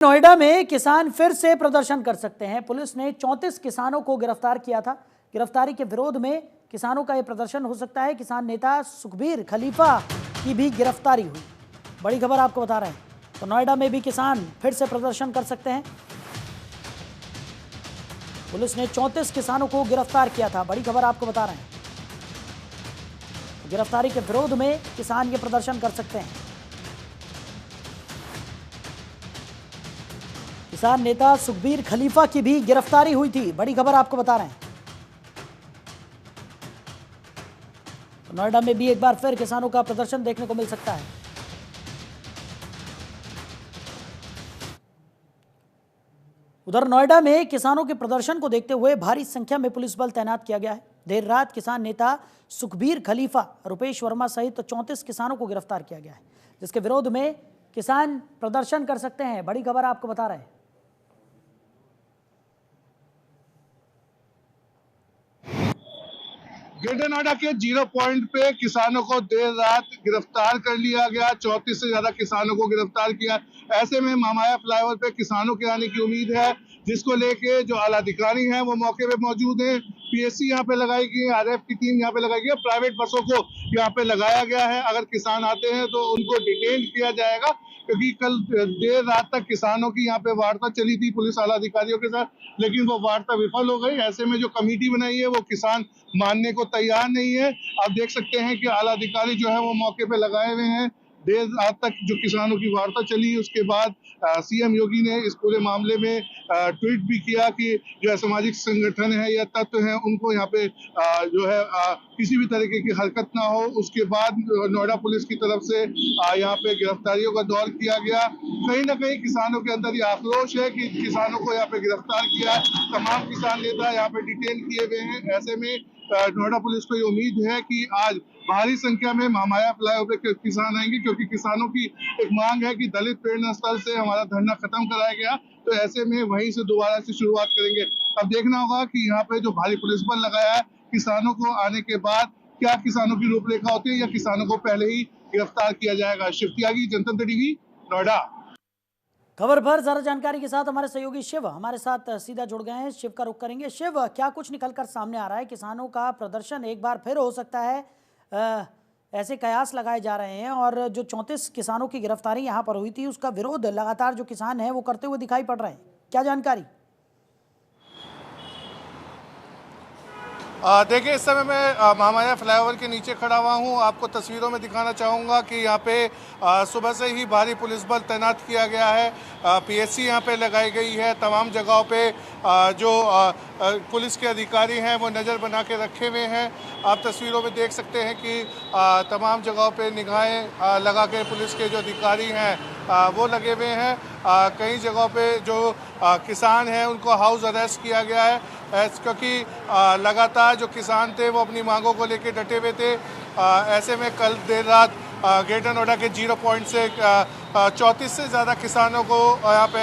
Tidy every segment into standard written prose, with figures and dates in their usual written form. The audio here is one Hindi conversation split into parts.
नोएडा में किसान फिर से प्रदर्शन कर सकते हैं। पुलिस ने 34 किसानों को गिरफ्तार किया था। गिरफ्तारी के विरोध में किसानों का यह प्रदर्शन हो सकता है। किसान नेता सुखबीर खलीफा की भी गिरफ्तारी हुई। बड़ी खबर आपको बता रहे हैं। तो नोएडा में भी किसान फिर से प्रदर्शन कर सकते हैं। पुलिस ने 34 किसानों को गिरफ्तार किया था। बड़ी खबर आपको बता रहे हैं। गिरफ्तारी के विरोध में किसान ये प्रदर्शन कर सकते हैं। किसान नेता सुखबीर खलीफा की भी गिरफ्तारी हुई थी। बड़ी खबर आपको बता रहे हैं। तो नोएडा में भी एक बार फिर किसानों का प्रदर्शन देखने को मिल सकता है। उधर नोएडा में किसानों के प्रदर्शन को देखते हुए भारी संख्या में पुलिस बल तैनात किया गया है। देर रात किसान नेता सुखबीर खलीफा, रुपेश वर्मा सहित 34 किसानों को गिरफ्तार किया गया है, जिसके विरोध में किसान प्रदर्शन कर सकते हैं। बड़ी खबर आपको बता रहे हैं। ग्रेटर नोएडा के 0 पॉइंट पे किसानों को देर रात गिरफ्तार कर लिया गया। 34 से ज्यादा किसानों को गिरफ्तार किया। ऐसे में महामाया फ्लाईओवर पे किसानों के आने की उम्मीद है, जिसको लेके जो आला अधिकारी हैं वो मौके पे मौजूद हैं। पीएससी यहाँ पे लगाई गई है, आरएफ की टीम यहाँ पे लगाई गई है, प्राइवेट बसों को यहाँ पे लगाया गया है। अगर किसान आते हैं तो उनको डिटेन किया जाएगा, क्योंकि कल देर रात तक किसानों की यहाँ पे वार्ता चली थी पुलिस आला अधिकारियों के साथ, लेकिन वो वार्ता विफल हो गई। ऐसे में जो कमेटी बनाई है वो किसान मानने को तैयार नहीं है। आप देख सकते हैं कि आला अधिकारी जो है वो मौके पे लगाए हुए हैं। देर रात तक जो किसानों की वार्ता चली, उसके बाद सीएम योगी ने इस पूरे मामले में ट्वीट भी किया कि जो असामाजिक संगठन है या तत्व हैं उनको यहाँ पे जो है किसी भी तरीके की हरकत ना हो। उसके बाद नोएडा पुलिस की तरफ से यहाँ पे गिरफ्तारियों का दौर किया गया। कहीं ना कहीं किसानों के अंदर ये आक्रोश है कि किसानों को यहाँ पे गिरफ्तार किया। तमाम किसान नेता यहाँ पे डिटेन किए हुए हैं। ऐसे में नोएडा पुलिस को ये उम्मीद है कि आज भारी संख्या में महामाया फ्लाईओवर पे किसान आएंगे, क्योंकि किसानों की एक मांग है कि दलित प्रेरणा स्थल से हमारा धरना खत्म कराया गया, तो ऐसे में वहीं से दोबारा से शुरुआत करेंगे। अब देखना होगा कि यहाँ पे जो भारी पुलिस बल लगाया है, किसानों को आने के बाद क्या किसानों की रूपरेखा होती है या किसानों को पहले ही गिरफ्तार किया जाएगा। शिव त्यागी, जनतंत्र टीवी, नोएडा। खबर पर ज्यादा जानकारी के साथ हमारे सहयोगी शिव हमारे साथ सीधा जुड़ गए हैं। शिव का रुख करेंगे। शिव, क्या कुछ निकलकर सामने आ रहा है? किसानों का प्रदर्शन एक बार फिर हो सकता है, ऐसे कयास लगाए जा रहे हैं, और जो 34 किसानों की गिरफ्तारी यहाँ पर हुई थी उसका विरोध लगातार जो किसान हैं वो करते हुए दिखाई पड़ रहे हैं। क्या जानकारी? देखिए, इस समय मैं महामाया फ्लाईओवर के नीचे खड़ा हुआ हूँ। आपको तस्वीरों में दिखाना चाहूँगा कि यहाँ पे सुबह से ही भारी पुलिस बल तैनात किया गया है। पीएससी यहाँ पे लगाई गई है। तमाम जगहों पे जो पुलिस के अधिकारी हैं वो नज़र बना के रखे हुए हैं। आप तस्वीरों में देख सकते हैं कि तमाम जगहों पे निगाहें लगा के पुलिस के जो अधिकारी हैं वो लगे हुए हैं। कई जगहों पे जो किसान हैं उनको हाउस अरेस्ट किया गया है, क्योंकि लगातार जो किसान थे वो अपनी मांगों को लेकर डटे हुए थे। ऐसे में कल देर रात ग्रेटर नोएडा के 0 पॉइंट से 34 से ज़्यादा किसानों को यहाँ पे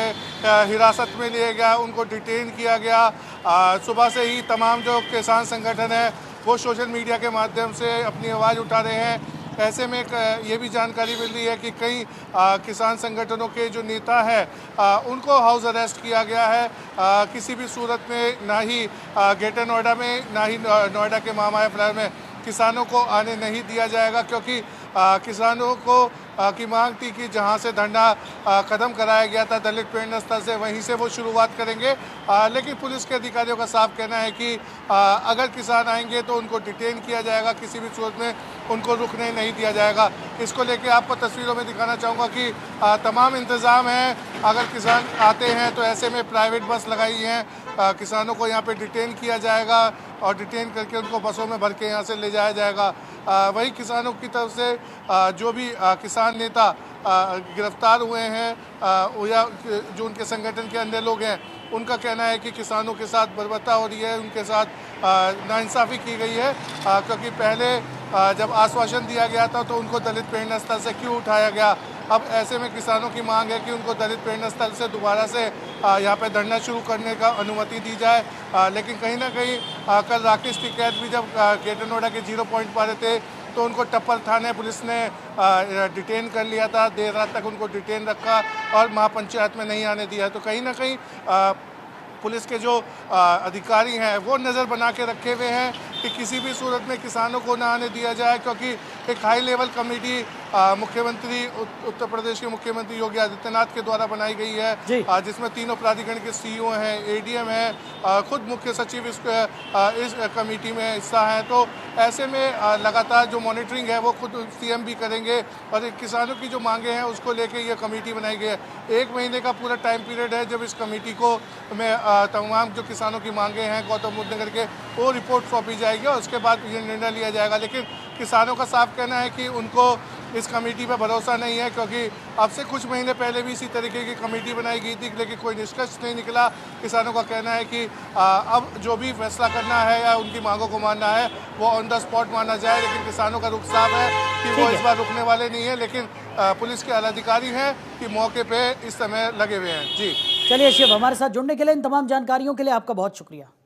हिरासत में लिया गया, उनको डिटेन किया गया। सुबह से ही तमाम जो किसान संगठन है वो सोशल मीडिया के माध्यम से अपनी आवाज़ उठा रहे हैं। ऐसे में ये भी जानकारी मिल रही है कि कई किसान संगठनों के जो नेता हैं उनको हाउस अरेस्ट किया गया है। किसी भी सूरत में ना ही ग्रेटर नोएडा में ना ही नोएडा के महामाया फ्लाईओवर में किसानों को आने नहीं दिया जाएगा, क्योंकि किसानों को की मांग थी कि जहां से धरना खत्म कराया गया था दलित प्रेरणा स्थल से, वहीं से वो शुरुआत करेंगे। लेकिन पुलिस के अधिकारियों का साफ कहना है कि अगर किसान आएंगे तो उनको डिटेन किया जाएगा, किसी भी सूरत में उनको रुकने नहीं दिया जाएगा। इसको लेकर आपको तस्वीरों में दिखाना चाहूँगा कि तमाम इंतज़ाम हैं। अगर किसान आते हैं तो ऐसे में प्राइवेट बस लगाई हैं, किसानों को यहाँ पे डिटेन किया जाएगा और डिटेन करके उनको बसों में भर के यहाँ से ले जाया जाएगा। वही किसानों की तरफ से जो भी किसान नेता गिरफ्तार हुए हैं या जो उनके संगठन के अन्य लोग हैं, उनका कहना है कि किसानों के साथ बर्बरता हो रही है, उनके साथ नाइंसाफ़ी की गई है, क्योंकि पहले जब आश्वासन दिया गया था तो उनको दलित प्रेरणा स्थल से क्यों उठाया गया। अब ऐसे में किसानों की मांग है कि उनको दलित प्रेरणा स्थल से दोबारा से यहाँ पे धरना शुरू करने का अनुमति दी जाए। लेकिन कहीं ना कहीं कल राकेश टिकैत भी जब ग्रेटर नोएडा के 0 पॉइंट पर रहे थे तो उनको टप्पल थाने पुलिस ने डिटेन कर लिया था। देर रात तक उनको डिटेन रखा और महापंचायत में नहीं आने दिया। तो कहीं ना कहीं पुलिस के जो अधिकारी हैं वो नज़र बना के रखे हुए हैं कि किसी भी सूरत में किसानों को ना आने दिया जाए, क्योंकि एक हाई लेवल कमेटी मुख्यमंत्री उत्तर प्रदेश के मुख्यमंत्री योगी आदित्यनाथ के द्वारा बनाई गई है, जिसमें तीनों प्राधिकरण के सीईओ हैं, एडीएम हैं, खुद मुख्य सचिव इस कमेटी में हिस्सा हैं। तो ऐसे में लगातार जो मॉनिटरिंग है वो खुद सीएम भी करेंगे और किसानों की जो मांगे हैं उसको लेके ये कमेटी बनाई गई है। 1 महीने का पूरा टाइम पीरियड है जब इस कमेटी को में तमाम जो किसानों की मांगे हैं गौतम बुद्ध नगर के वो रिपोर्ट सौंपी जाएगी और उसके बाद ये निर्णय लिया जाएगा। लेकिन किसानों का साफ कहना है कि उनको इस कमेटी पर भरोसा नहीं है, क्योंकि अब से कुछ महीने पहले भी इसी तरीके की कमेटी बनाई गई थी लेकिन कोई निष्कर्ष नहीं निकला। किसानों का कहना है कि अब जो भी फैसला करना है या उनकी मांगों को मानना है वो ऑन द स्पॉट माना जाए। लेकिन किसानों का रुख साफ है कि वो इस बार रुकने वाले नहीं है, लेकिन पुलिस के आला अधिकारी हैं कि मौके पे इस समय लगे हुए हैं। जी चलिए शिव, हमारे साथ जुड़ने के लिए, इन तमाम जानकारियों के लिए आपका बहुत शुक्रिया।